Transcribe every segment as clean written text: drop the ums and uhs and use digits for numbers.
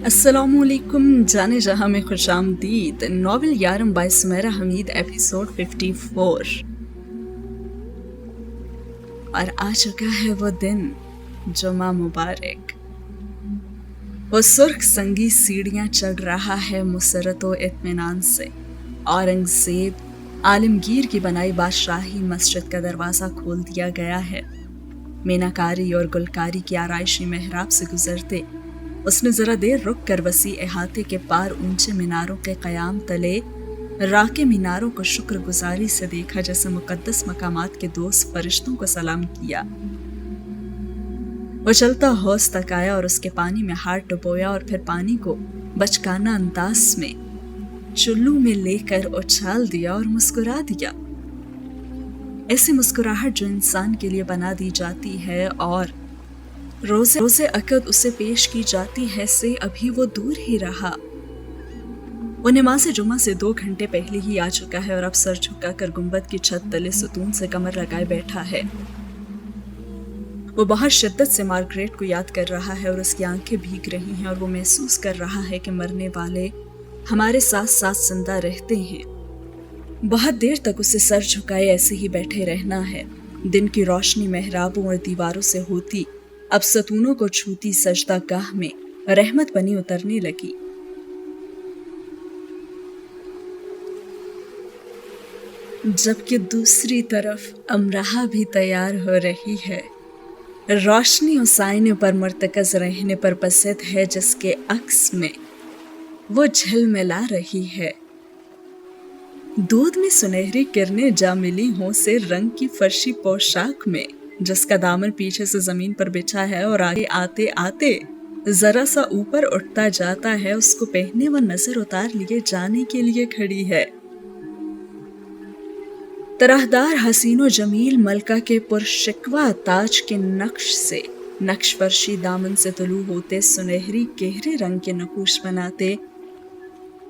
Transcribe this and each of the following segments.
अस्सलामुअलैकुम, जाने जहां में खुशामदीद। Novel Yaram by Sumera Hamid, episode 54। और आ चुका है वो दिन, जुमा मुबारक। वो सुर्ख संगी सीढ़ियां चढ़ रहा है मुसरत व इत्मीनान से। औरंगजेब आलमगीर की बनाई बादशाही मस्जिद का दरवाजा खोल दिया गया है। मीनाकारी और गुलकारी की आराइशी मेहराब से गुजरते उसने जरा देर रुक कर वसी अहाते के पार ऊंचे मीनारों के कयाम तले राके मीनारों को शुक्रगुजारी से देखा, जैसे मुकद्दस मकामात के दोस्त फरिश्तों को सलाम किया। वो चलता हौस तक आया और उसके पानी में हाथ डुबोया और फिर पानी को बचकाना अंदाज में चुल्लू में लेकर उछाल दिया और मुस्कुरा दिया। ऐसी मुस्कुराहट जो इंसान के लिए बना दी जाती है और रोजे अकद उसे पेश की जाती है, से अभी वो दूर ही रहा। वो नमाज़ जुमा से 2 घंटे पहले ही आ चुका है और अब सर झुकाकर गुंबद की छत तले सुतून से कमर लगाए बैठा है। वो बहुत शिद्दत से मार्गरेट को याद कर रहा है और उसकी आंखें भीग रही हैं और वो महसूस कर रहा है कि मरने वाले हमारे साथ साथ जिंदा रहते हैं। बहुत देर तक उसे सर झुकाए ऐसे ही बैठे रहना है। दिन की रोशनी मेहराबों और दीवारों से होती अब सतूनों को छूती सजदा गाह में रहमत बनी उतरने लगी। जबकि दूसरी तरफ अमराहा भी तैयार हो रही है। रोशनी और साइने पर मरतकज रहने पर बसित है, जिसके अक्स में वो झिलमिला रही है। दूध में सुनहरी किरणें जा मिली हों से रंग की फर्शी पोशाक में, जिसका दामन पीछे से जमीन पर बिछा है और आगे आते आते जरा सा ऊपर उठता जाता है, उसको पहने व नजर उतार लिए जाने के लिए खड़ी है। तरहदार हसीनो जमील मलका के पुरशिकवा ताज के नक्श से नक्श फर्शी दामन से तुलू होते सुनहरी गहरे रंग के नकूश बनाते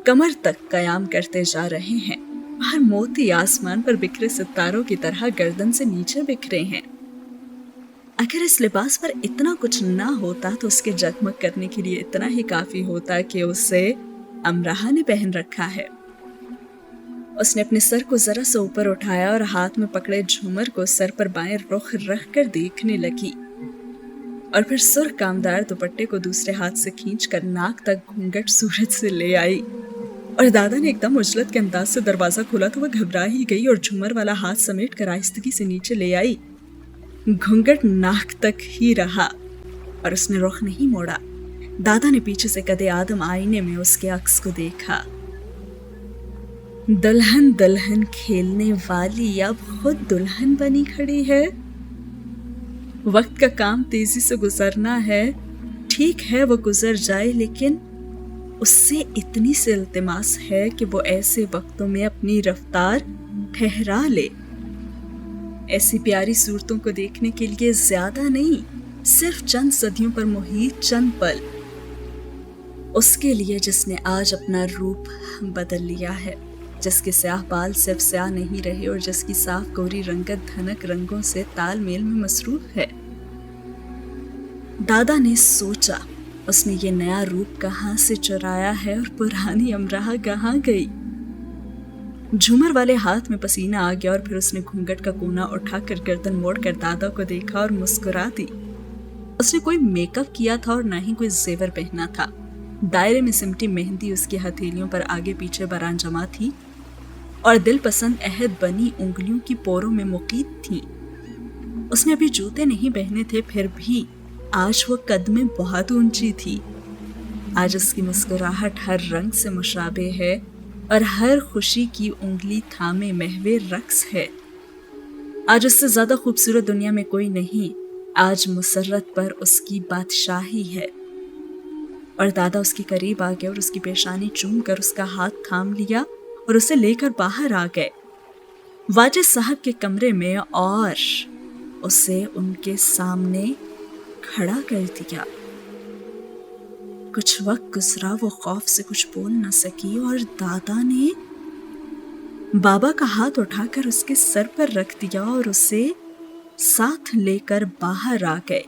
कमर तक कयाम करते जा रहे हैं। हर मोती आसमान पर बिखरे सितारों की तरह गर्दन से नीचे बिखरे हैं। अगर इस लिबास पर इतना कुछ ना होता तो उसके जगमग करने के लिए इतना ही काफी होता कि उसे अमराहा ने पहन रखा है। उसने अपने सर को जरा सा ऊपर उठाया और हाथ में पकड़े झूमर को सर पर बाएं रुख रख कर देखने लगी और फिर सुर्ख कामदार दुपट्टे को दूसरे हाथ से खींचकर नाक तक घूंघट सूरज से ले आई। और दादा ने एकदम उजलत के अंदाज से दरवाजा खोला तो वह घबरा ही गई और झूमर वाला हाथ समेट कर आहिस्तगी से नीचे ले आई। घूंघट नाक तक ही रहा और उसने रुख नहीं मोड़ा। दादा ने पीछे से कदे आदम आईने में उसके अक्स को देखा। दुल्हन दुल्हन खेलने वाली अब खुद दुल्हन बनी खड़ी है। वक्त का काम तेजी से गुजरना है। ठीक है वो गुजर जाए, लेकिन उससे इतनी सी इल्तिमास है कि वो ऐसे वक्तों में अपनी रफ्तार ठहरा ले। ऐसी प्यारी सूरतों को देखने के लिए ज्यादा नहीं, सिर्फ चंद सदियों पर मुहित चंद पल, उसके लिए जिसने आज अपना रूप बदल लिया है, जिसके स्याह बाल सिर्फ स्याह नहीं रहे और जिसकी साफ गोरी रंगत धनक रंगों से तालमेल में मसरूफ है। दादा ने सोचा, उसने ये नया रूप कहाँ से चुराया है और पुरानी अमराहा कहाँ गई। झूमर वाले हाथ में पसीना आ गया और फिर उसने घूंघट का कोना उठाकर गर्दन मोड़कर दादा को देखा और मुस्कुरा दी। उसने कोई मेकअप किया था और ना ही कोई जेवर पहना था। दायरे में सिमटी मेहंदी उसकी हथेलियों पर आगे पीछे बरान जमा थी और दिल पसंद अहद बनी उंगलियों की पोरों में मुकीद थी। उसने अभी जूते नहीं पहने थे, फिर भी आज वो कदमें बहुत ऊंची थी। आज उसकी मुस्कुराहट हर रंग से मुशाबे है और हर खुशी की उंगली थामे महवे रक्स है। आज उससे ज्यादा खूबसूरत दुनिया में कोई नहीं। आज मुसर्रत पर उसकी बादशाही है। और दादा उसके करीब आ गए और उसकी पेशानी चूम कर उसका हाथ थाम लिया और उसे लेकर बाहर आ गए वाजिद साहब के कमरे में और उसे उनके सामने खड़ा कर दिया। कुछ वक्त गुजरा, वो खौफ से कुछ बोल न सकी और दादा ने बाबा का हाथ उठाकर उसके सर पर रख दिया और उसे साथ लेकर बाहर आ गए।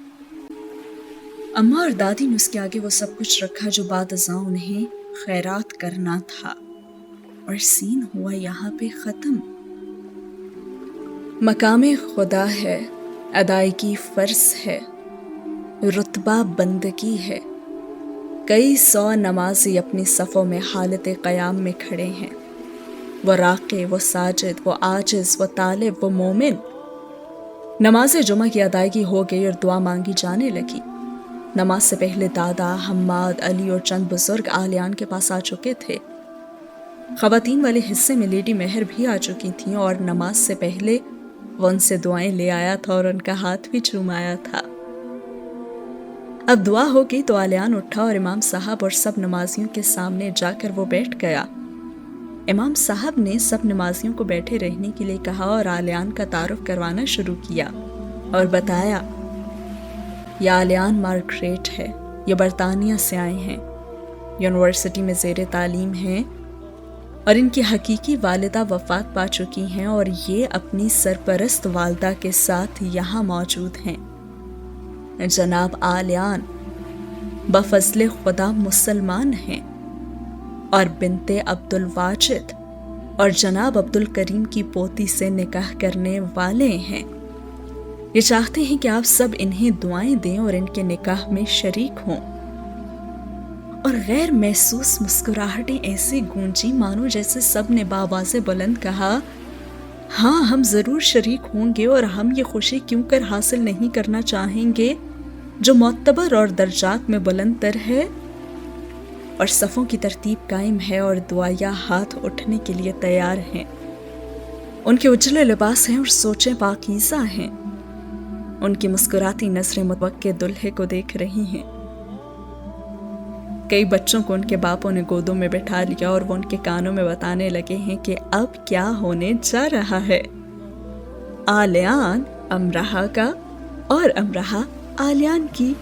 अम्मा और दादी ने उसके आगे वो सब कुछ रखा जो बाद अज़ां उन्हें खैरात करना था, और सीन हुआ यहाँ पे ख़त्म। मकामे खुदा है, अदायगी फ़र्ज है, रुतबा बंदगी है। कई 100 नमाजी अपनी सफ़ों में हालत क़याम में खड़े हैं। वो राक़े, वो साजिद, वो आजिज़, वो तालिब, वो मोमिन। नमाज जुमा की अदायगी हो गई और दुआ मांगी जाने लगी। नमाज से पहले दादा, हम्माद, अली और चंद बुजुर्ग आलियान के पास आ चुके थे। ख़वातीन वाले हिस्से में लेडी मेहर भी आ चुकी थीं और नमाज से पहले वो उनसे दुआएं ले आया था और उनका हाथ भी चूमाया था। अब दुआ हो गई तो आलियान उठा और इमाम साहब और सब नमाजियों के सामने जाकर वो बैठ गया। इमाम साहब ने सब नमाजियों को बैठे रहने के लिए कहा और आलियान का तारुफ करवाना शुरू किया और बताया, यह आलियान मार्गरेट है, ये बरतानिया से आए हैं, यूनिवर्सिटी में ज़ेरे तालीम हैं और इनकी हकीकी वालिदा वफ़ात पा चुकी हैं और ये अपनी सरपरस्त वालिदा के साथ यहाँ मौजूद हैं। जनाब आलियान बफज़ले खुदा मुसलमान हैं और बिनते अब्दुल वाजिद और जनाब अब्दुल करीम की पोती से निकाह करने वाले हैं। ये चाहते हैं कि आप सब इन्हें दुआएं दें और इनके निकाह में शरीक हों। और गैर महसूस मुस्कुराहटें ऐसे गूंजी मानो जैसे सब ने बावाज़े बुलंद कहा, हाँ हम ज़रूर शरीक होंगे और हम ये खुशी क्यों कर हासिल नहीं करना चाहेंगे जो मोतबर और दर्जात में बुलंदतर है। और सफ़ों की तरतीब कायम है और दुआया हाथ उठने के लिए तैयार हैं। उनके उजले लिबास हैं और सोचें पाकीज़ा हैं। उनकी मुस्कुराती नज़रें मुतवक्के दुल्हे को देख रही हैं। कई बच्चों को उनके बापों ने गोदों में बैठा लिया और वो उनके कानों में बताने लगे हैं कि अब क्या होने जा रहा है। आलियान अमराहा का और अमराहा आलियान की।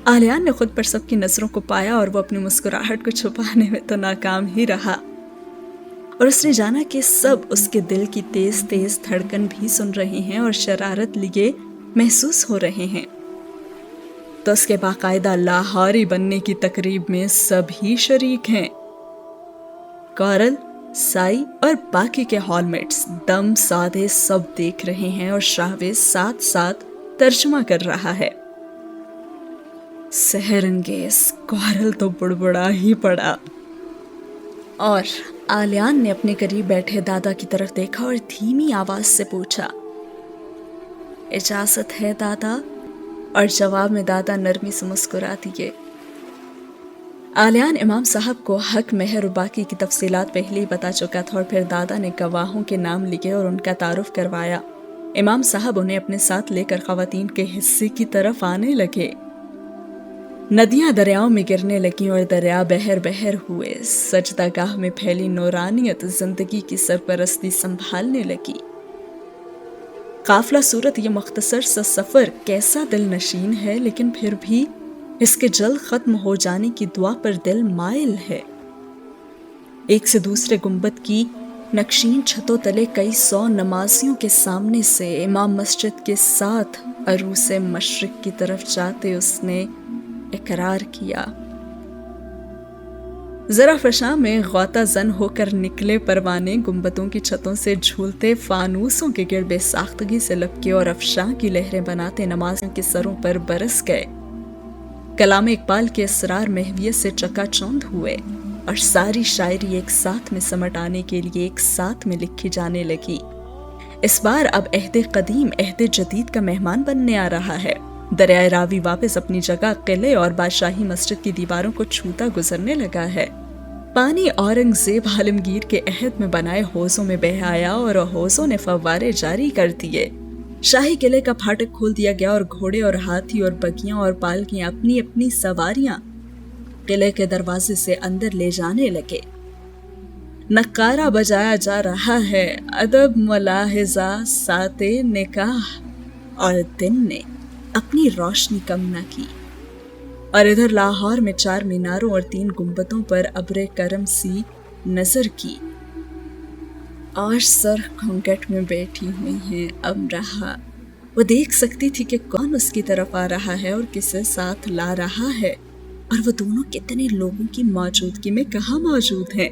आलियान ने खुद पर सबकी नज़रों को पाया और वो अपनी मुस्कुराहट को छुपाने में तो नाकाम ही रहा और उसने जाना कि सब उसके दिल की तेज तेज धड़कन भी सुन रहे हैं और शरारत लिए महसूस हो रहे हैं। तो उसके बाकायदा लाहौरी बनने की तकरीब में सभी शरीक हैं। कॉरल, साई और बाकी के हॉलमेट्स दम साधे सब देख रहे हैं और शाहवेज साथ साथ तर्जुमा कर रहा है। सहरंगेज कॉरल तो बुड़बुड़ा ही पड़ा और आलियान ने अपने करीब बैठे दादा की तरफ देखा और धीमी आवाज से पूछा, इजाजत है दादा? और जवाब में दादा नरमी से मुस्कुरा दिए। आलियान इमाम साहब को हक मेहर और बाकी की तफसीलात पहले ही बता चुका था और फिर दादा ने गवाहों के नाम लिए और उनका तारुफ करवाया। इमाम साहब उन्हें अपने साथ लेकर ख़वातीन के हिस्से की तरफ आने लगे। नदियां दरियाओं में गिरने लगीं और दरिया बहर बहर हुए। सजदागाह में फैली नूरानियत जिंदगी की सरपरस्ती संभालने लगी। काफिला सूरत ये मुख्तसर सा सफ़र कैसा दिल नशीन है, लेकिन फिर भी इसके जल्द ख़त्म हो जाने की दुआ पर दिल माइल है। एक से दूसरे गुंबद की नक्शीन छतों तले कई 100 नमाजियों के सामने से इमाम मस्जिद के साथ अरूसे मशरिक की तरफ जाते उसने इकरार किया। जरा फशा में गौता जन होकर निकले परवाने गुंबदों की छतों से झूलते फानूसों के गिर बेसाख्तगी से लपके और अफशां की लहरें बनाते नमाजियों के सरों पर बरस गए। कलाम इकबाल के असरार महवियत से चकाचौंध हुए और सारी शायरी एक साथ में समट आने के लिए एक साथ में लिखी जाने लगी। इस बार अब अहद कदीम अहद जदीद का मेहमान बनने आ रहा है। दरियाए रावी वापस अपनी जगह किले और बादशाही मस्जिद की दीवारों को छूता गुजरने लगा है। पानी औरंगजेब आलमगीर के अहद में बनाए हौजों में बह आया और हौजों ने फव्वारे जारी कर दिए। शाही किले का फाटक खोल दिया गया और घोड़े और हाथी और बगियां और पालकियां अपनी अपनी सवारियां किले के दरवाजे से अंदर ले जाने लगे। नक्कारा बजाया जा रहा है, अदब मुलाहिजा साते निकाह, और दिन ने अपनी रोशनी कम न की। और इधर लाहौर में 4 मीनारों और 3 गुंबदों पर अब्रे करम सी नजर की और सर घूंघट में बैठी हुई हैं अमराहा वो देख सकती थी कि कौन उसकी तरफ आ रहा है और किसे साथ ला रहा है, और वो दोनों कितने लोगों की मौजूदगी में कहाँ मौजूद हैं।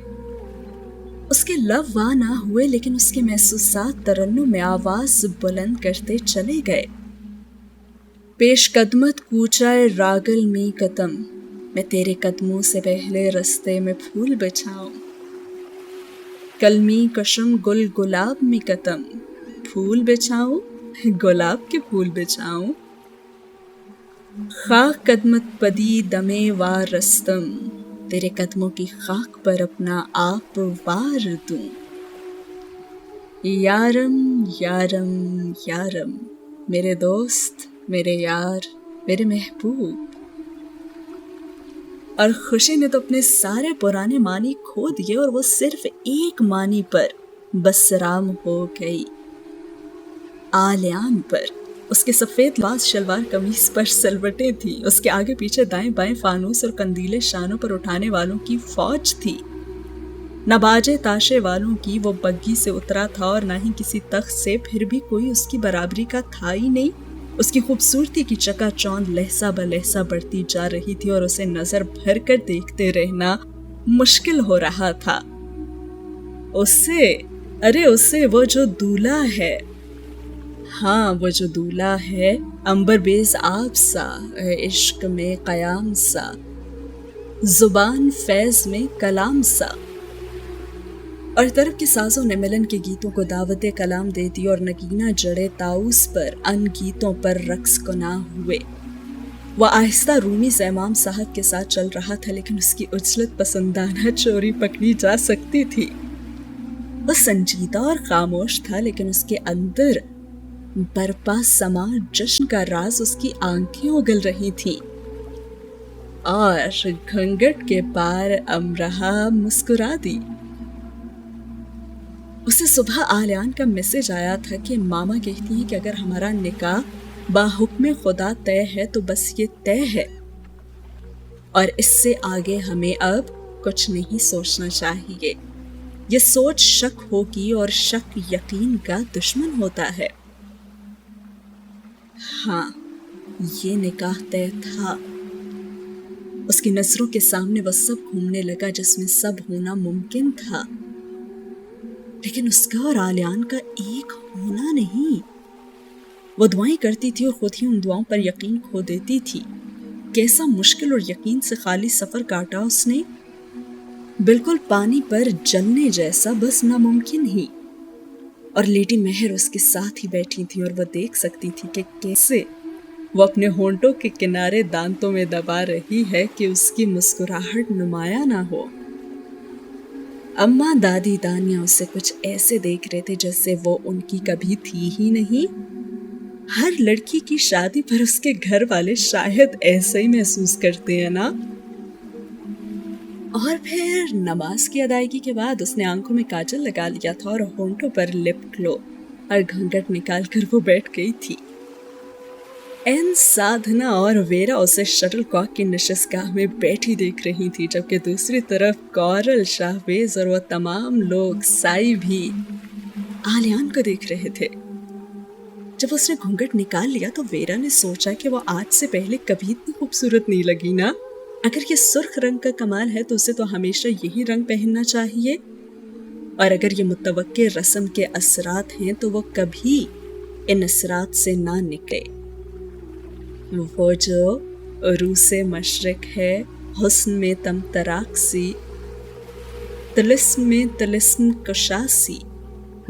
उसके लब वाह ना हुए, लेकिन उसके महसूसात तरन्नुम में आवाज बुलंद करते चले गए। पेश कदमत कूचाए रागल मी कदम, मैं तेरे कदमों से पहले रस्ते में फूल बिछाऊं। कलमी कशम गुल गुलाब मी कदम, फूल बिछाऊं, गुलाब के फूल बिछाऊं। खाक कदमत पदी दमे वार रस्तम, तेरे कदमों की खाक पर अपना आप वार दूं। यारम यारम यारम, मेरे दोस्त, मेरे यार, मेरे महबूब। और खुशी ने तो अपने सारे पुराने मानी खो दिए और वो सिर्फ एक मानी पर बसराम हो गई, आलियान पर। उसके सफेद लिबास शलवार कमीज पर सलवटें थी, उसके आगे पीछे दाएं बाएं फानूस और कंदीले शानों पर उठाने वालों की फौज थी। न बाजे ताशे वालों की वो बग्गी से उतरा था और न ही किसी तख्त से, फिर भी कोई उसकी बराबरी का था ही नहीं। उसकी खूबसूरती की चकाचौंध लहसा बलहसा बढ़ती जा रही थी और उसे नजर भर कर देखते रहना मुश्किल हो रहा था। उससे वो जो दूल्हा है, हाँ वो जो दूल्हा है, अंबर बेज आप सा, इश्क में कयाम सा, जुबान फैज में कलाम सा। और तरफ के साजों ने मिलन के गीतों को दावत कलाम दे दी और नगीना जड़े ताउस पर अन गीतों पर रक्स गुनाह हुए। वह आहिस्ता रूमी से इमाम साहब के साथ चल रहा था, लेकिन उसकी उजलत पसंदाना चोरी पकड़ी जा सकती थी। वह संजीदा और खामोश था, लेकिन उसके अंदर बरपा समा जश्न का राज उसकी आंखें उगल रही थीं। और घूंघट के पार अमरहा मुस्कुरा दी। उसे सुबह आलियान का मैसेज आया था कि मामा कहती हैं कि अगर हमारा निकाह बाहुक्म खुदा तय है तो बस ये तय है, और इससे आगे हमें अब कुछ नहीं सोचना चाहिए। ये सोच शक होगी और शक यकीन का दुश्मन होता है। हाँ, ये निकाह तय था। उसकी नजरों के सामने वह सब घूमने लगा जिसमें सब होना मुमकिन था, लेकिन उसका और आलियान का एक होना नहीं। वो दुआएं करती थी और खुद ही उन दुआओं पर यकीन खो देती थी। कैसा मुश्किल और यकीन से खाली सफर काटा उसने, बिल्कुल पानी पर जलने जैसा, बस नामुमकिन ही। और लेडी मेहर उसके साथ ही बैठी थी और वह देख सकती थी कि कैसे वो अपने होंठों के किनारे दांतों में दबा रही है कि उसकी मुस्कुराहट नुमाया ना हो। अम्मा दादी दानिया उसे कुछ ऐसे देख रहे थे जैसे वो उनकी कभी थी ही नहीं। हर लड़की की शादी पर उसके घर वाले शायद ऐसे ही महसूस करते हैं ना। और फिर नमाज की अदायगी के बाद उसने आंखों में काजल लगा लिया था और होंठों पर लिप ग्लो और घूंघट निकाल कर वो बैठ गई थी। एन साधना और वेरा उसे शटल कॉक की नशिस्तगाह में बैठी देख रही थी, जबकि दूसरी तरफ कौरल, शाहवेज और वह तमाम लोग साई भी आलियान को देख रहे थे। जब उसने घूंघट निकाल लिया तो वेरा ने सोचा कि वो आज से पहले कभी इतनी खूबसूरत नहीं लगी ना। अगर ये सुर्ख रंग का कमाल है तो उसे तो हमेशा यही रंग पहनना चाहिए, और अगर ये मुतवक्के रस्म के असरात हैं तो वो कभी इन असरात से ना निकले। वो जो रूसे मशरिक है, हुस्न में तमतराक सी, तिलिस्म में तिलिस्म कशासी,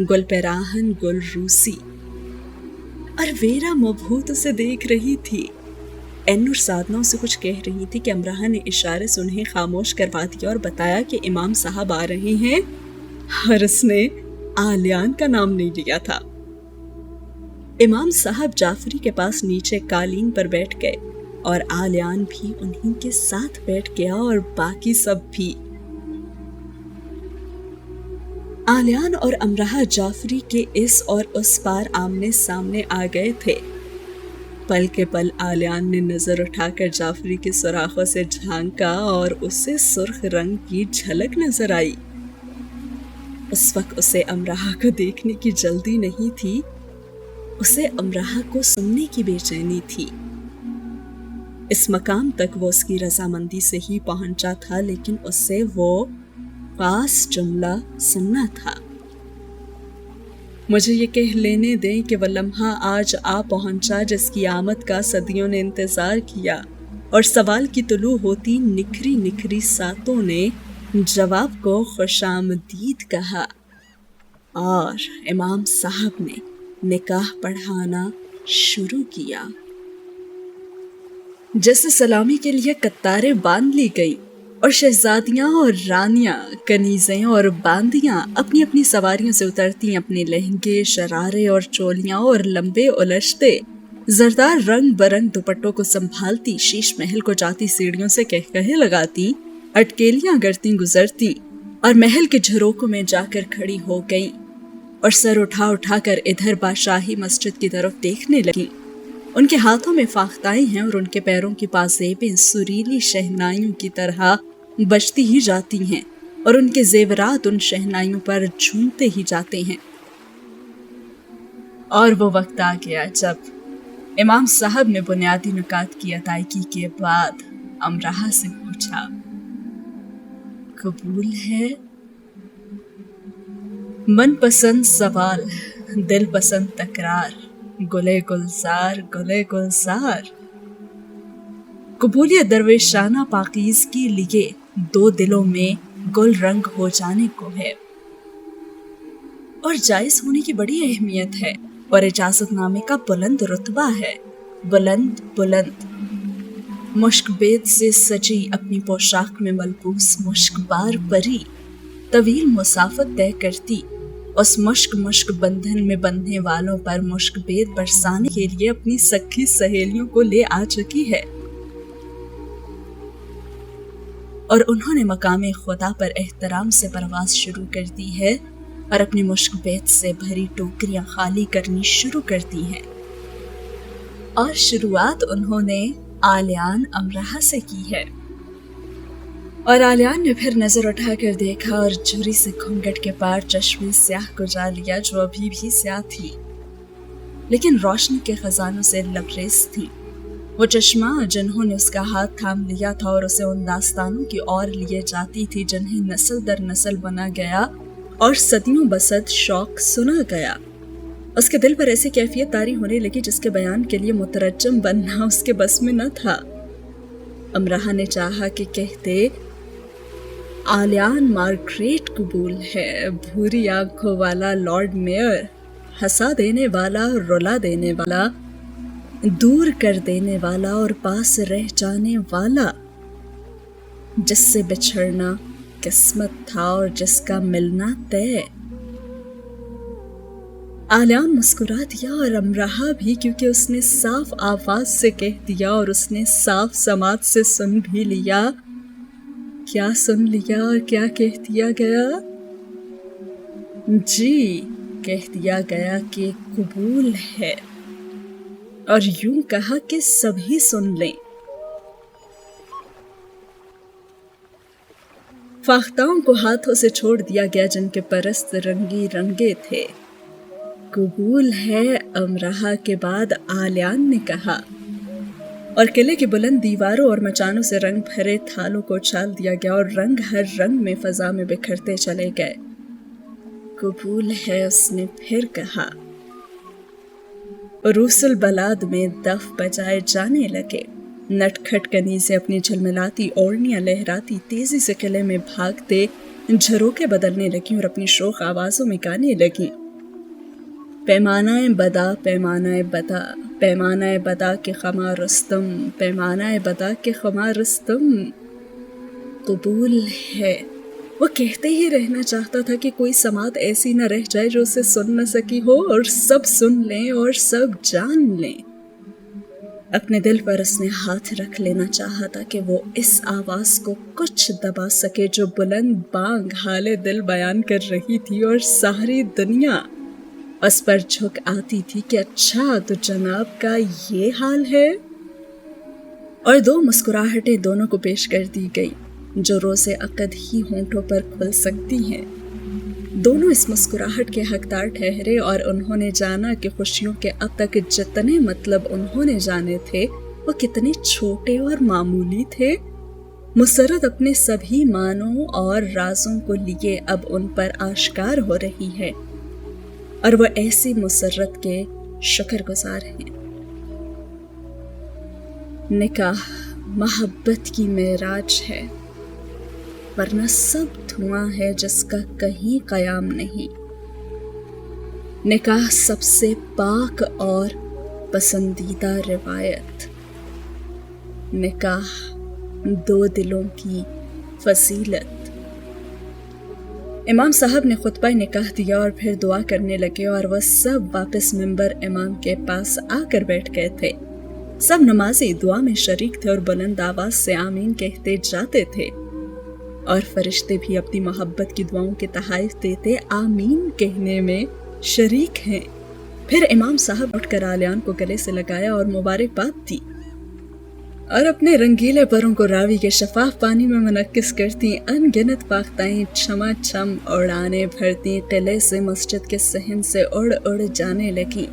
गुल पेराहन गुल रूसी। और वेरा मबहूत उसे देख रही थी। एन और साधना उसे कुछ कह रही थी कि अमराहा ने इशारे से उन्हें खामोश करवा दिया और बताया कि इमाम साहब आ रहे हैं, और उसने आलियान का नाम नहीं लिया था। इमाम साहब जाफरी के पास नीचे कालीन पर बैठ गए और आलियान भी उन्हीं के साथ बैठ गया और बाकी सब भी। आलियान और अमराहा जाफरी के इस और उस पार आमने सामने आ गए थे। पल के पल आलियान ने नजर उठाकर जाफरी के सुराखों से झांका और उसे सुर्ख रंग की झलक नजर आई। उस वक्त उसे अमराहा को देखने की जल्दी नहीं थी, उसे अमराहा को सुनने की बेचैनी थी। इस मकाम तक वो उसकी रजामंदी से ही पहुंचा था, लेकिन उससे वो खास जुमला सुनना था। मुझे ये कह लेने दें कि वह लम्हा आज आ पहुंचा जिसकी आमद का सदियों ने इंतजार किया, और सवाल की तुलू होती निखरी निखरी सातों ने जवाब को खुशामदीद कहा, और इमाम साहब ने निकाह पढ़ाना शुरू किया। जैसे सलामी के लिए कतारें बांध ली गई और शहजादियां और रानियां, कनीजें और बांदियां अपनी अपनी सवारियों से उतरती अपने लहंगे, शरारे और चोलियां और लंबे उलझते जरदार रंग बरंग दुपट्टों को संभालती शीश महल को जाती सीढ़ियों से कहकहे लगाती, अटकेलियां गरती गुजरती और महल के झरोकों में जाकर खड़ी हो गई और सर उठा उठा कर इधर बादशाही मस्जिद की तरफ देखने लगी। उनके हाथों में फाख्ताएं हैं और उनके पैरों की पाजेबें सुरीली शहनाइयों की तरह बजती ही जाती हैं और उनके जेवरात उन शहनाइयों पर झूमते ही जाते हैं। और वो वक्त आ गया जब इमाम साहब ने बुनियादी नुकात की अदायगी के बाद अमराहा से पूछा, कबूल है? मनपसंद सवाल, दिल पसंद तकरार, गुले गुलजार गुले गुलजार। कबूलियत दरवेशाना पाकीज़गी लिए दो दिलों में गुल रंग हो जाने को है और जायज होने की बड़ी अहमियत है और इजाजतनामे का बुलंद रुतबा है। बुलंद बुलंद मुश्कबेद से सजी अपनी पोशाक में मलबूस मुश्कबार परी तवील मुसाफत तय करती उस मुश्क मुश्क बंधन में बंधने वालों पर मुश्कबेद बरसाने के लिए अपनी सखी सहेलियों को ले आ चुकी है और उन्होंने मकामे खुदा पर एहतराम से परवाज शुरू कर दी है और अपनी मुश्कबेद से भरी टोकरियां खाली करनी शुरू कर दी हैं। और शुरुआत उन्होंने आलियान अमराहा से की है। और आलियान ने फिर नजर उठाकर देखा और झुरी से घूंघट के पार चश्मे स्याह को जा लिया जो अभी भी स्याह थी लेकिन रोशनी के खजानों से लबरेज थी। वो चश्मा जिन्होंने उसका हाथ थाम लिया था और उसे उन दास्तानों की ओर लिए जाती थी जिन्हें नस्ल दर नस्ल बना गया और सदियों बसद शौक सुना गया। उसके दिल पर ऐसी कैफियत तारी होने लगी जिसके बयान के लिए मुतरज्जम बनना उसके बस में न था। अमराहा ने चाहा कि कहते, आलियान मार्गरेट कबूल है, भूरी आंखों वाला लॉर्ड मेयर, हंसा देने वाला, रुला देने वाला, दूर कर देने वाला और पास रह जाने वाला, जिससे बिछड़ना किस्मत था और जिसका मिलना तय। आलियान मुस्कुरा दिया और अमराहा भी, क्योंकि उसने साफ आवाज से कह दिया और उसने साफ समात से सुन भी लिया। क्या सुन लिया और क्या कह दिया गया? जी, कह दिया गया कि कबूल है और यूं कहा कि सभी सुन लें। फाख्ताओं को हाथों से छोड़ दिया गया जिनके परस्त रंगी रंगे थे। कबूल है अमराहा के बाद आलियान ने कहा और किले की बुलंद दीवारों और मचानों से रंग भरे थालों को उछाल दिया गया और रंग हर रंग में फजा में बिखरते चले गए। कबूल है, उसने फिर कहा। रूसल बलाद में दफ बजाए जाने लगे। नटखट कनीज़ें अपनी झलमिलाती ओढ़नियां लहराती तेजी से किले में भागते झरोके बदलने लगी और अपनी शोख आवाजों में गाने लगी। पैमानाए बदा, पैमानाए बदा, पैमानाए बदा के खमा रुस्तम, पैमानाए बदा के खमा रुस्तम। कबूल है। वो कहते ही रहना चाहता था कि कोई समात ऐसी न रह जाए जो उसे सुन न सकी हो और सब सुन लें और सब जान लें। अपने दिल पर उसने हाथ रख लेना चाहा था कि वो इस आवाज को कुछ दबा सके जो बुलंद बांग हाले दिल बयान कर रही थी और सारी दुनिया उस पर झुक आती थी कि अच्छा तो जनाब का ये हाल है। और दो मुस्कुराहटें दोनों को पेश कर दी गई जो रोज़े अकद ही होंठों पर खुल सकती हैं। दोनों इस मुस्कुराहट के हकदार ठहरे और उन्होंने जाना कि खुशियों के अब तक जितने मतलब उन्होंने जाने थे वो कितने छोटे और मामूली थे। मुसर्रत अपने सभी मानों और राजों को लिए अब उन पर आश्कार हो रही है और वो ऐसी मुसर्रत के शुक्रगुजार हैं। निकाह मोहब्बत की मेराज है, वरना सब धुआं है जिसका कहीं कयाम नहीं। निकाह सबसे पाक और पसंदीदा रिवायत। निकाह दो दिलों की फजीलत। इमाम साहब ने खुतबा निकाह दिया और फिर दुआ करने लगे और वह सब वापस मिंबर इमाम के पास आकर बैठ गए थे। सब नमाजी दुआ में शरीक थे और बुलंद आवाज से आमीन कहते जाते थे और फरिश्ते भी अपनी मोहब्बत की दुआओं के तहाइफ देते आमीन कहने में शरीक हैं। फिर इमाम साहब उठकर आलियान को गले से लगाया और मुबारकबाद दी और अपने रंगीले परों को रावी के शफाफ पानी में मुनक्किस करती अनगिनत पाख्ताएं छमा छम उड़ाने भरती किले से मस्जिद के सहन से उड़ उड़ जाने लगी।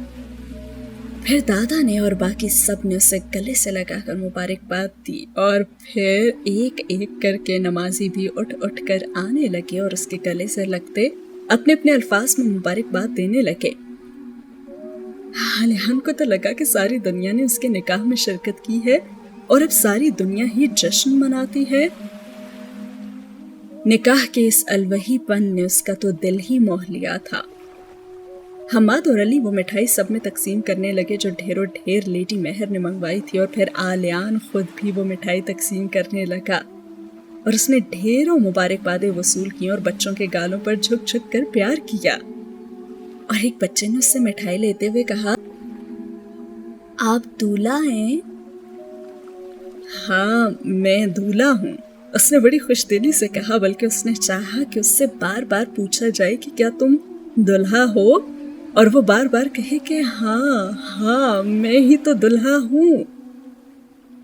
फिर दादा ने और बाकी सब ने उसे गले से लगाकर मुबारकबाद दी और फिर एक एक करके नमाजी भी उठ उठ कर आने लगे और उसके गले से लगते अपने अपने अल्फाज में मुबारकबाद देने लगे। आलियान को तो लगा कि सारी दुनिया ने उसके निकाह में शिरकत की है और अब सारी दुनिया ही जश्न मनाती है। निकाह के इस अलवहीपन ने उसका तो दिल ही मोह लिया था। हमाद और अली वो मिठाई सब में तकसीम करने लगे जो ढेरों ढेर लेडी मेहर ने मंगवाई थी और फिर आलियान खुद भी वो मिठाई तकसीम करने लगा और उसने ढेरों मुबारकबादें वसूल की और बच्चों के गालों पर झुक झुक कर प्यार किया। और एक बच्चे ने उससे मिठाई लेते हुए कहा, आप दूल्हा हैं? हाँ, मैं दूल्हा हूँ, उसने बड़ी खुशदिली से कहा, बल्कि उसने चाहा कि उससे बार बार पूछा जाए कि क्या तुम दुल्हा हो, और वो बार बार कहे कि हाँ हाँ मैं ही तो दुल्हा हूँ।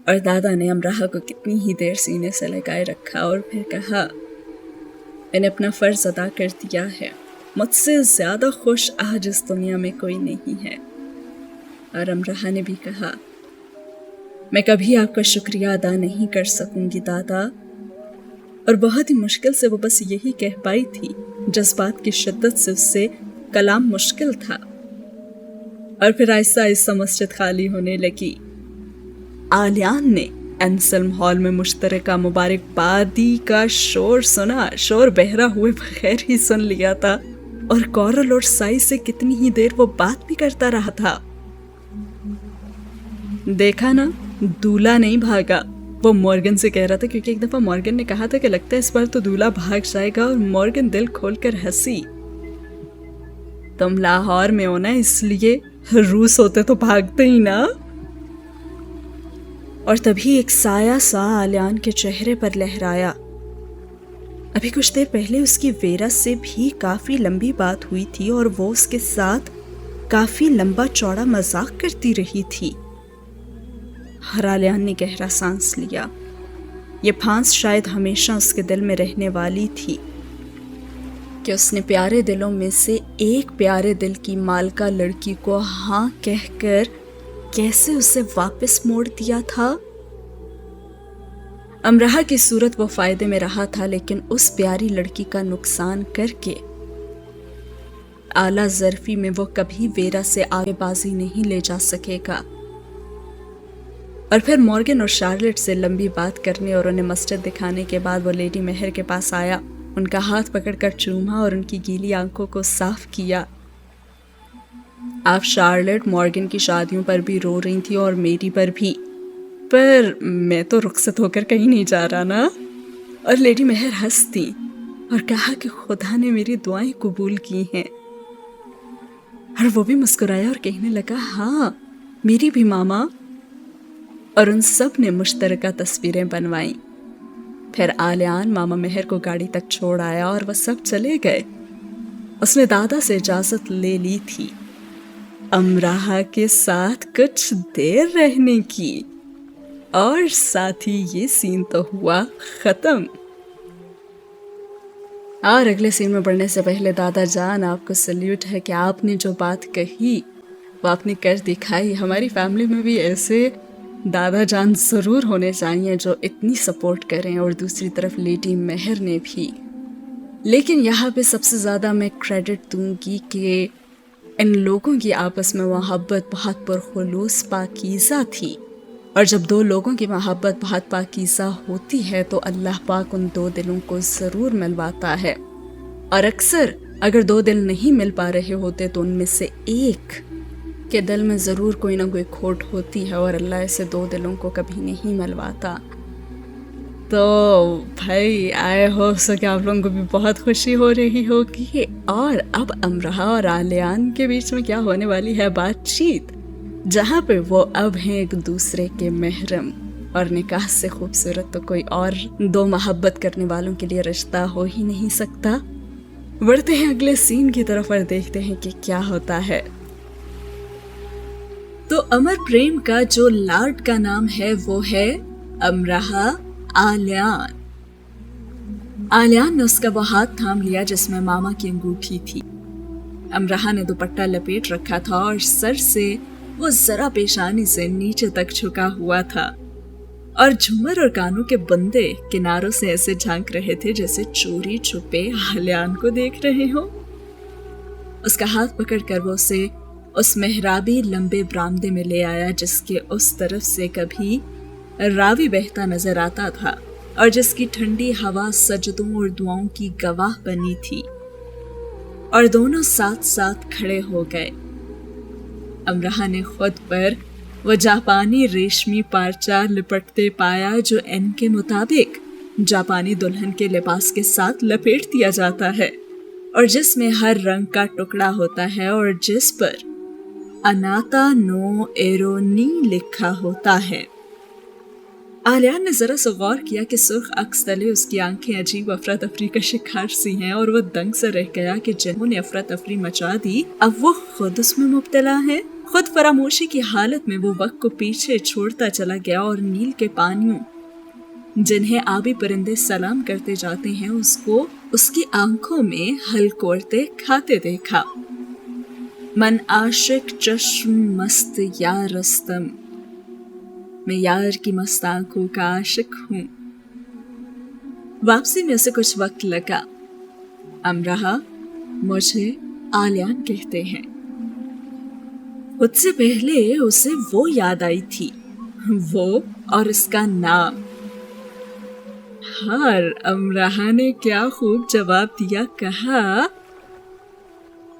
और दादा ने अमराहा को कितनी ही देर सीने से लगाए रखा और फिर कहा, मैंने अपना फर्ज अदा कर दिया है, मुझसे ज्यादा खुश आज इस दुनिया में कोई नहीं है। और अमराहा ने भी कहा, मैं कभी आपका शुक्रिया अदा नहीं कर सकूंगी दादा। और बहुत ही मुश्किल से वो बस यही कह पाई थी, जज्बात की शिद्दत से उससे कलाम मुश्किल था। और फिर आहिस्ता आहिस्ता मस्जिद खाली होने लगी। आलियान ने एंसल्म हॉल में मुश्तरका मुबारकबादी का शोर सुना, शोर बहरा हुए बगैर ही सुन लिया था और कॉरल और साई से कितनी ही देर वो बात भी करता रहा था। देखा ना, दूल्हा नहीं भागा, वो मॉर्गन से कह रहा था, क्योंकि एक दफा मॉर्गन ने कहा था कि लगता है इस बार तो दूल्हा भाग जाएगा, और मॉर्गन दिल खोलकर हंसी। तुम लाहौर में हो ना, इसलिए, रूस होते तो भागते ही ना। और तभी एक साया सा आलियान के चेहरे पर लहराया। अभी कुछ देर पहले उसकी वेरा से भी काफी लंबी बात हुई थी और वो उसके साथ काफी लंबा चौड़ा मजाक करती रही थी। हर आलियान ने गहरा सांस लिया। ये फांस शायद हमेशा उसके दिल में रहने वाली थी कि उसने प्यारे दिलों में से एक प्यारे दिल की मालका लड़की को हाँ कहकर कैसे उसे वापस मोड़ दिया था। अमराहा की सूरत वो फायदे में रहा था, लेकिन उस प्यारी लड़की का नुकसान करके आला ज़र्फी में वो कभी वेरा से आगे बाजी नहीं ले जा सकेगा। और फिर मॉर्गन और शार्लेट से लंबी बात करने और उन्हें मस्जिद दिखाने के बाद वो लेडी मेहर के पास आया, उनका हाथ पकड़कर चूमा और उनकी गीली आंखों को साफ किया। आप शार्लेट मॉर्गन की शादियों पर भी रो रही थी और मेरी पर भी, पर मैं तो रुखसत होकर कहीं नहीं जा रहा ना। और लेडी मेहर हंसती और कहा कि खुदा ने मेरी दुआएं कबूल की हैं। और वो भी मुस्कुराया और कहने लगा, हाँ मेरी भी मामा। और उन सब ने मुश्तरका तस्वीरें बनवाई। फिर आलियान मामा मेहर को गाड़ी तक छोड़ आया और वह सब चले गए। उसने दादा से इजाजत ले ली थी अमराहा के साथ कुछ देर रहने की, और साथ ही ये सीन तो हुआ खत्म। اور اگلے سین میں بڑھنے سے پہلے دادا جان آپ کو سلیوٹ ہے کہ آپ نے جو بات کہی وہ آپ نے کر دکھائی. ہماری فیملی میں بھی ایسے دادا جان ضرور ہونے چاہیے جو اتنی سپورٹ کریں. اور دوسری طرف لیڈی مہر نے بھی. لیکن یہاں پہ سب سے زیادہ میں کریڈٹ دوں گی کہ ان لوگوں کی آپس میں محبت بہت پرخلوص پاکیزہ تھی. اور جب دو لوگوں کی محبت بہت پاکیزہ ہوتی ہے تو اللہ پاک ان دو دلوں کو ضرور ملواتا ہے. اور اکثر اگر دو دل نہیں مل پا رہے ہوتے تو ان میں سے ایک کے دل میں ضرور کوئی نہ کوئی کھوٹ ہوتی ہے اور اللہ ایسے دو دلوں کو کبھی نہیں ملواتا. تو بھائی آئے ہو سو کہ آپ لوگوں کو بھی بہت خوشی ہو رہی ہوگی. اور اب امرہا اور آلیان کے بیچ میں کیا ہونے والی ہے بات چیت، جہاں پہ وہ اب ہیں ایک دوسرے کے محرم. اور نکاح سے خوبصورت تو کوئی اور دو محبت کرنے والوں کے لیے رشتہ ہو ہی نہیں سکتا. بڑھتے ہیں اگلے سین کی طرف اور دیکھتے ہیں کہ کیا ہوتا ہے. تو امر پریم کا جو لارڈ کا نام ہے وہ ہے امرہا آلیان. آلیان نے اس کا وہ ہاتھ تھام لیا جس میں ماما کی انگوٹھی تھی. امرہا نے دوپٹہ لپیٹ رکھا تھا اور سر سے وہ ذرا پیشانی سے نیچے تک جھکا ہوا تھا اور جھومر اور کانوں کے بندے کناروں سے ایسے جھانک رہے تھے جیسے چوری چھپے آلیان کو دیکھ رہے ہوں. اس کا ہاتھ پکڑ کر وہ اسے اس محرابی لمبے برآمدے میں لے آیا جس کے اس طرف سے کبھی راوی بہتا نظر آتا تھا اور جس کی ٹھنڈی ہوا سجدوں اور دعاؤں کی گواہ بنی تھی. اور دونوں ساتھ ساتھ کھڑے ہو گئے. امرہا نے خود پر وہ جاپانی ریشمی پارچہ لپٹتے پایا جو ان کے مطابق جاپانی دلہن کے لباس کے ساتھ لپیٹ دیا جاتا ہے اور جس میں ہر رنگ کا ٹکڑا ہوتا ہے اور جس پر اناتا نو ایرونی لکھا ہوتا ہے. آلیان نے ذرا سا غور کیا کہ سرخ عکس تلے اس کی آنکھیں عجیب افراتفری کا شکار سی ہیں اور وہ دنگ سے رہ گیا کہ جنہوں نے افراتفری مچا دی اب وہ خود اس میں مبتلا ہے. خود فراموشی کی حالت میں وہ وقت کو پیچھے چھوڑتا چلا گیا اور نیل کے پانیوں جنہیں آبی پرندے سلام کرتے جاتے ہیں اس کو اس کی آنکھوں میں ہلکورتے کھاتے دیکھا. من عاشق چشم مست یا رستم، میں یار کی مست آنکھوں کا عاشق ہوں. واپسی میں اسے کچھ وقت لگا. امرہا مجھے آلیان کہتے ہیں. خود سے پہلے اسے وہ یاد آئی تھی، وہ اور اس کا نام. ہر امرہا نے کیا خوب جواب دیا. کہا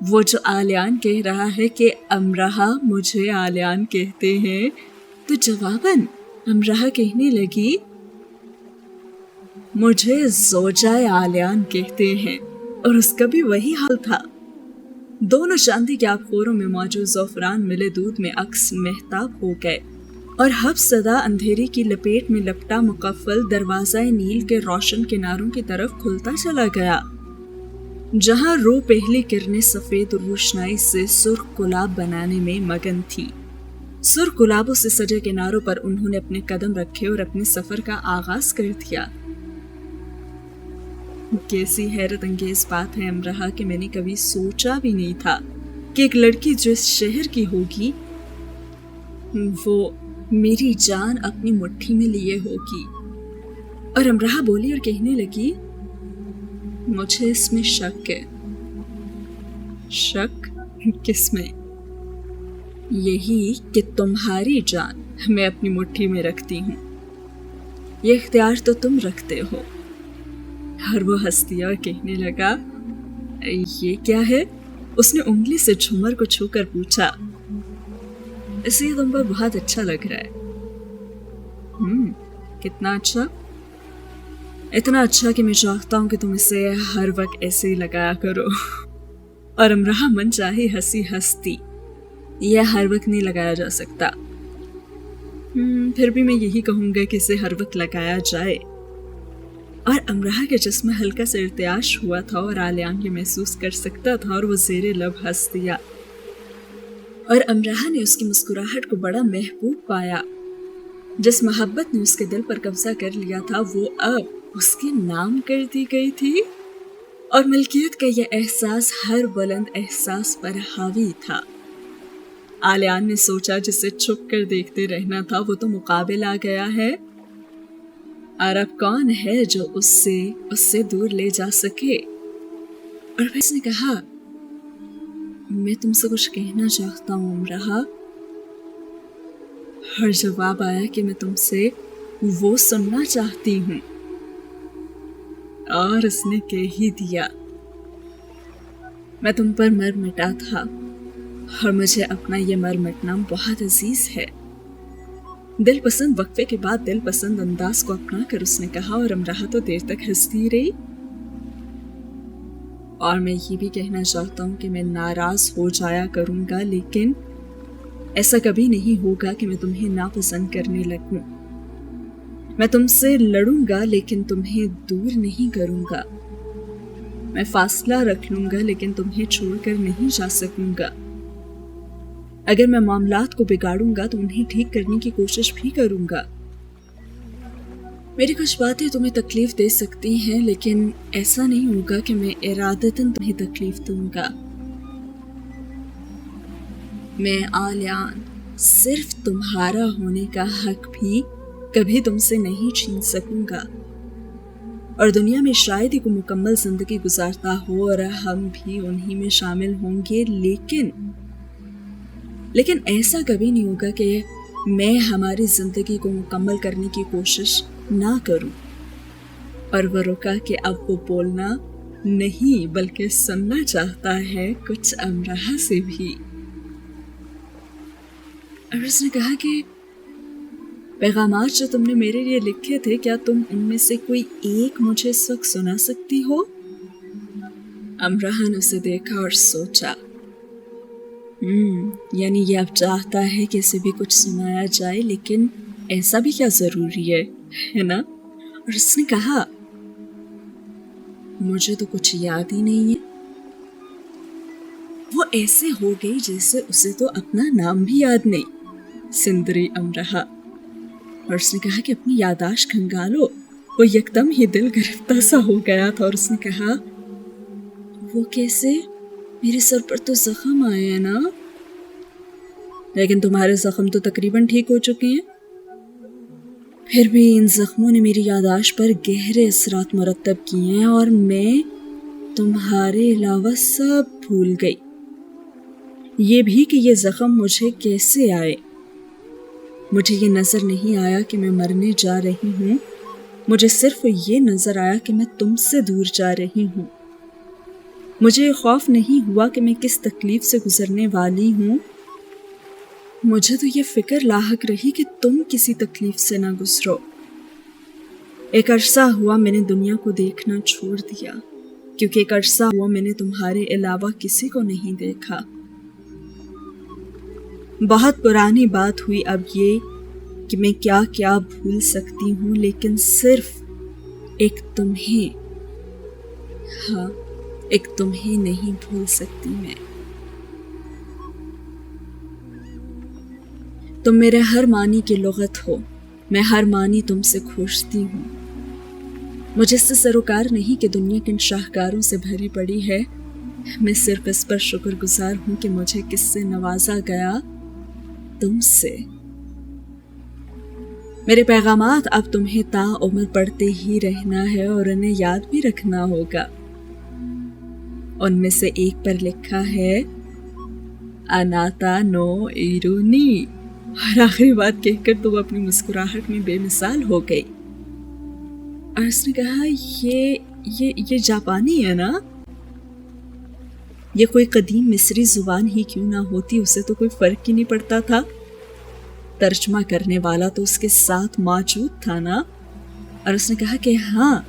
وہ جو آلیان کہہ رہا ہے کہ امرہا مجھے آلیان کہتے ہیں تو جواباً امرہا کہنے لگی مجھے زوجہ آلیان کہتے ہیں. اور اس کا بھی وہی حال تھا. دونوں چاندی کے آبخوروں میں موجود زعفران ملے دودھ میں عکس مہتاب ہو گئے اور حب زدہ اندھیری کی لپیٹ میں لپٹا مقفل دروازہ نیل کے روشن کناروں کی طرف کھلتا چلا گیا جہاں رو پہلی کرنیں سفید روشنائی سے سرخ گلاب بنانے میں مگن تھی. سرخ گلابوں سے سجے کناروں پر انہوں نے اپنے قدم رکھے اور اپنے سفر کا آغاز کر دیا. کیسی حیرت انگیز بات ہے امرہا کہ میں نے کبھی سوچا بھی نہیں تھا کہ ایک لڑکی جس شہر کی ہوگی وہ میری جان اپنی مٹھی میں لیے ہوگی. اور امرہا بولی اور کہنے لگی مجھے اس میں شک ہے. شک کس میں؟ یہی کہ تمہاری جان میں اپنی مٹھی میں رکھتی ہوں. یہ اختیار تو تم رکھتے ہو. اور وہ ہنس دیا اور کہنے لگا یہ کیا ہے؟ اس نے انگلی سے جھومر کو چھو کر پوچھا. اسے تم پر بہت اچھا لگ رہا ہے. کتنا اچھا؟ اتنا اچھا کہ میں چاہتا ہوں کہ تم اسے ہر وقت ایسے ہی لگایا کرو. اور امرہا من چاہی ہنسی ہستی. یہ ہر وقت نہیں لگایا جا سکتا. پھر بھی میں یہی کہوں گا کہ اسے ہر وقت لگایا جائے. اور امرہا کے جسم میں ہلکا سا ارتعاش ہوا تھا اور آلیان یہ محسوس کر سکتا تھا اور وہ زیر لب ہنس دیا. اور امرہا نے اس کی مسکراہٹ کو بڑا محبوب پایا. جس محبت نے اس کے دل پر قبضہ کر لیا تھا وہ اب اس کے نام کر دی گئی تھی और मलकियत का यह एहसास हर बुलंद एहसास पर हावी था। आलियान ने सोचा जिसे छुप कर देखते रहना था वो तो मुकाबिल आ गया है, और अब कौन है जो उससे दूर ले जा सके। और फिर उसने कहा, मैं तुमसे कुछ कहना चाहता हूँ अमराह। हर जवाब आया कि मैं तुमसे वो सुनना चाहती हूँ, और उसने कह ही दिया। मैं तुम पर मर मिटा था और मुझे अपना ये मर मिटना बहुत अजीज है। दिल पसंद वक्फे के बाद दिल पसंद अंदाज को अपना कर उसने कहा, और अमराह तो देर तक हंसती रही। और मैं ये भी कहना चाहता हूँ कि मैं नाराज हो जाया करूंगा, लेकिन ऐसा कभी नहीं होगा कि मैं तुम्हें नापसंद करने लगूं। मैं तुमसे लड़ूंगा लेकिन तुम्हें दूर नहीं करूंगा। मैं फासला रख लूंगा लेकिन तुम्हें छोड़कर नहीं जा सकूंगा। अगर मैं मामलात को बिगाड़ूंगा तो उन्हें ठीक करने की कोशिश भी करूंगा। मेरी कुछ बातें तुम्हें तकलीफ दे सकती हैं, लेकिन ऐसा नहीं होगा कि मैं इरादतन तुम्हें तकलीफ दूंगा। मैं आलियान सिर्फ तुम्हारा होने का हक भी कभी तुमसे नहीं छीन सकूंगा, और दुनिया में शायद ही कोई मुकम्मल जिंदगी गुजारता हो और हम भी उन्हीं में शामिल होंगे, लेकिन ऐसा कभी नहीं होगा कि मैं हमारी जिंदगी को मुकम्मल करने की कोशिश ना करूं। और वो रुका कि अब वो बोलना नहीं बल्कि सुनना चाहता है कुछ अमराह से भी। और उसने कहा कि पैगामात जो तुमने मेरे लिए लिखे थे, क्या तुम उनमें से कोई एक मुझे इस वक्त सुना सकती हो? अमराह ने उसे देखा और सोचा, यानी ये अब चाहता है कि इसे भी कुछ सुनाया जाए, लेकिन ऐसा भी क्या जरूरी है ना? और उसने कहा, मुझे तो कुछ याद ही नहीं है। वो ऐसे हो गई जैसे उसे तो अपना नाम भी याद नहीं, सिंदरी अमराह। और उसने कहा कि अपनी यादाश्त खंगालो। वो यकदम ही दिल गिरफ्तार सा हो गया था और उसने कहा, वो कैसे? मेरे सर पर तो जख्म आए हैं ना? लेकिन तुम्हारे जख्म तो तकरीबन ठीक हो चुके हैं। फिर भी इन जख्मों ने मेरी यादाश्त पर गहरे असरात मुरतब किए हैं और मैं तुम्हारे अलावा सब भूल गई। ये भी कि ये जख्म मुझे कैसे आए। मुझे ये नजर नहीं आया कि मैं मरने जा रही हूँ, मुझे सिर्फ ये नजर आया कि मैं तुमसे दूर जा रही हूँ। मुझे खौफ नहीं हुआ कि मैं किस तकलीफ से गुजरने वाली हूँ, मुझे तो ये फिक्र लाहक रही कि तुम किसी तकलीफ से ना गुजरो। एक अरसा हुआ मैंने दुनिया को देखना छोड़ दिया, क्योंकि एक अरसा हुआ मैंने तुम्हारे अलावा किसी को नहीं देखा। बहुत पुरानी बात हुई अब ये कि मैं क्या क्या भूल सकती हूँ, लेकिन सिर्फ एक तुम्हें, हाँ, एक तुम्हें नहीं भूल सकती मैं। तुम मेरे हर मानी की लुगत हो, मैं हर मानी तुमसे खोजती हूँ। मुझे इससे सरोकार नहीं कि दुनिया किन शाहकारों से भरी पड़ी है, मैं सिर्फ इस पर शुक्रगुजार हूँ कि मुझे किससे नवाजा गया, तुमसे। मेरे पैगामात अब तुम्हें ताउम्र पढ़ते ही रहना है और उन्हें याद भी रखना होगा। उनमें से एक पर लिखा है, अनाता नो इरूनी। और आखिरी बात कहकर तो वो अपनी मुस्कुराहट में बेमिसाल हो गई। और उसने कहा, ये जापानी है ना? ये कोई कदीम मिस्री जुबान ही क्यों ना होती, उसे तो कोई फर्क ही नहीं पड़ता था। तर्जमा करने वाला तो उसके साथ मौजूद था ना? और उसने कहा कि हाँ,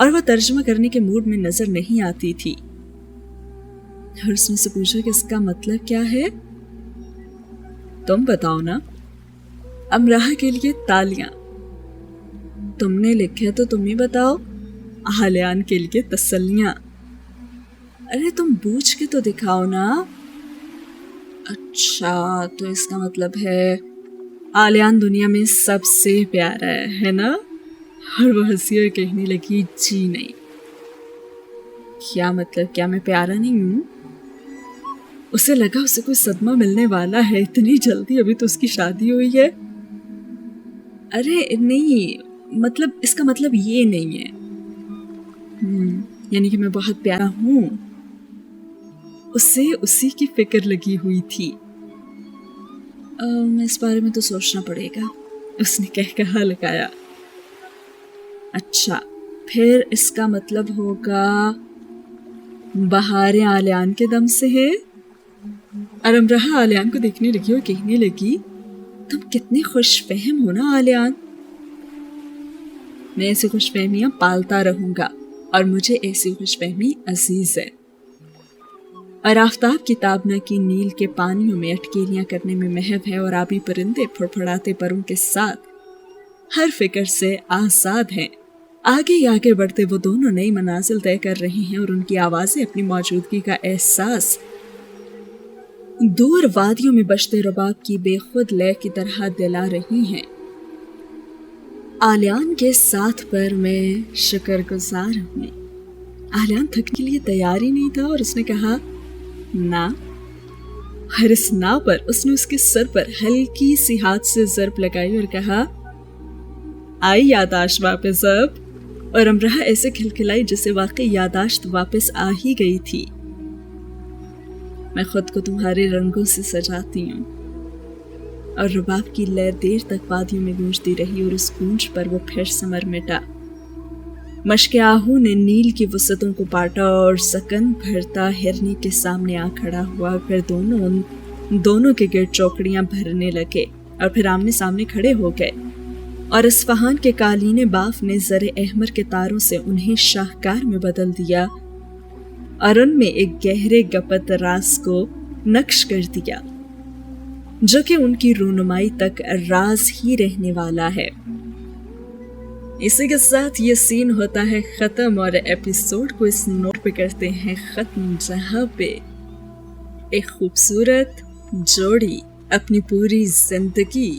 और वह तर्जमा करने के मूड में नजर नहीं आती थी। और उसने से पूछा कि इसका मतलब क्या है? तुम बताओ ना। अमराह के लिए तालियां। तुमने लिखे तो तुम ही बताओ। आलियान के लिए तसल्लियां। अरे तुम बूझ के तो दिखाओ ना। अच्छा, तो इसका मतलब है आलियान दुनिया में सबसे प्यारा है ना? और वो हंसी और कहने लगी, जी नहीं, क्या मतलब, क्या मैं प्यारा नहीं हूँ? उसे लगा उसे कोई सदमा मिलने वाला है इतनी जल्दी, अभी तो उसकी शादी हुई है। अरे नहीं, मतलब इसका मतलब ये नहीं है। यानी कि मैं बहुत प्यारा हूँ। उसे उसी की फिक्र लगी हुई थी। मैं इस बारे में तो सोचना पड़ेगा, उसने कहा लगाया। अच्छा, फिर इसका मतलब होगा बहारें आलियान के दम से है। और अमराह आलियान को देखने लगी और कहने लगी, तुम कितने खुशफहम हो ना आलियान। मैं ऐसी खुशफहमियां पालता रहूंगा और मुझे ऐसी खुशफहमी अजीज है। और आफताब की ताबना की नील के पानियों में अटकेलियां करने में महव है और आबी परिंदे फड़फड़ाते परों के साथ हर फिक्र से आजाद हैं। आगे आगे बढ़ते वो दोनों नई मनाजिल तय कर रहे हैं और उनकी आवाजें अपनी मौजूदगी का एहसास दूर वादियों में बजते रबाब की बेखुद लय की तरह दिला रही हैं। आलियान के साथ पर मैं शुक्रगुजार हूँ। आलियान थकने के लिए तैयार ही नहीं था और उसने कहा ना। और इस ना पर उसने उसके सर पर हल्की सी हाथ से ज़रब लगाई और कहा, आई यादाश्त वापस अब। और अमराह ऐसे खिलखिलाई जैसे वाकई यादाश्त वापस आ ही गई थी। मैं खुद को तुम्हारे रंगों से सजाती हूँ। और रबाब की लय देर तक वादियों में गूंजती रही और उस गूंज पर वो फिर समर मिटा। मशके आहू ने नील की वसतों को पाटा और सकन भरता हिरनी के सामने आ खड़ा हुआ। फिर दोनों के गिर्द चौकड़ियां भरने लगे और फिर आमने सामने खड़े हो गए। और इस्फहान के कालीने बाफ ने ज़रे अहमर के तारों से उन्हें शाहकार में बदल दिया और उनमें एक गहरे गपत राज को नक्श कर दिया जो कि उनकी रूनुमाई तक राज ही रहने वाला है। इसी के साथ ये सीन होता है खत्म और एपिसोड को इस नोट पे करते हैं खत्म, जहां पे एक खूबसूरत जोड़ी अपनी पूरी जिंदगी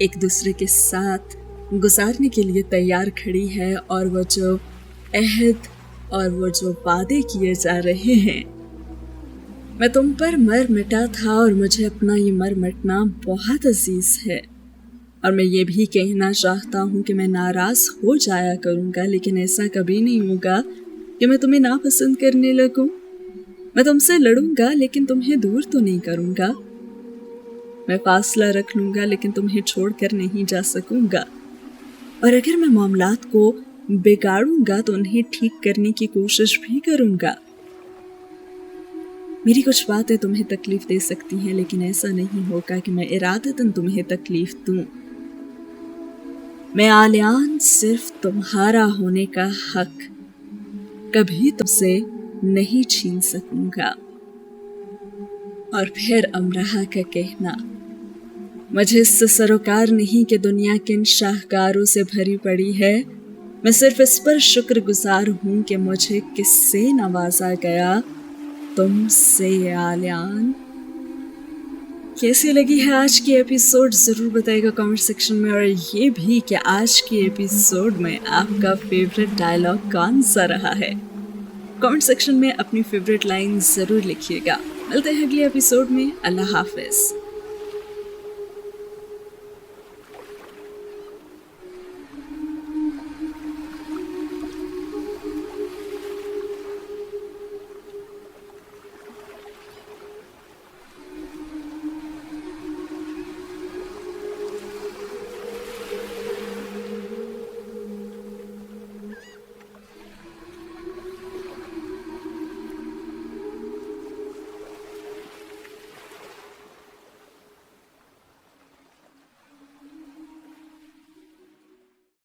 एक दूसरे के साथ गुजारने के लिए तैयार खड़ी है और वो जो अहद और वो जो वादे किए जा रहे हैं, मैं तुम पर मर मिटा था और मुझे अपना ये मर मिटना बहुत अजीज है। और मैं ये भी कहना चाहता हूँ कि मैं नाराज हो जाया करूँगा, लेकिन ऐसा कभी नहीं होगा कि मैं तुम्हें नापसंद करने लगूँ। मैं तुमसे लड़ूंगा लेकिन तुम्हें दूर तो नहीं करूँगा। मैं फासला रख लूँगा लेकिन तुम्हें छोड़कर नहीं जा सकूँगा। और अगर मैं मामलात को बिगाड़ूंगा तो उन्हें ठीक करने की कोशिश भी करूँगा। मेरी कुछ बातें तुम्हें तकलीफ दे सकती हैं, लेकिन ऐसा नहीं होगा कि मैं इरादतन तुम्हें तकलीफ दूँ। मैं आलियान सिर्फ तुम्हारा होने का हक कभी तुमसे नहीं छीन सकूंगा। और फिर अमराह का कहना, मुझे इससे सरोकार नहीं कि दुनिया किन शाहकारों से भरी पड़ी है। मैं सिर्फ इस पर शुक्रगुजार हूँ कि मुझे किससे नवाजा गया, तुमसे आलियान। कैसी लगी है आज की एपिसोड ज़रूर बताइएगा कमेंट सेक्शन में, और ये भी कि आज की एपिसोड में आपका फेवरेट डायलॉग कौन सा रहा है। कमेंट सेक्शन में अपनी फेवरेट लाइन ज़रूर लिखिएगा। मिलते हैं अगले एपिसोड में। अल्लाह हाफिज़।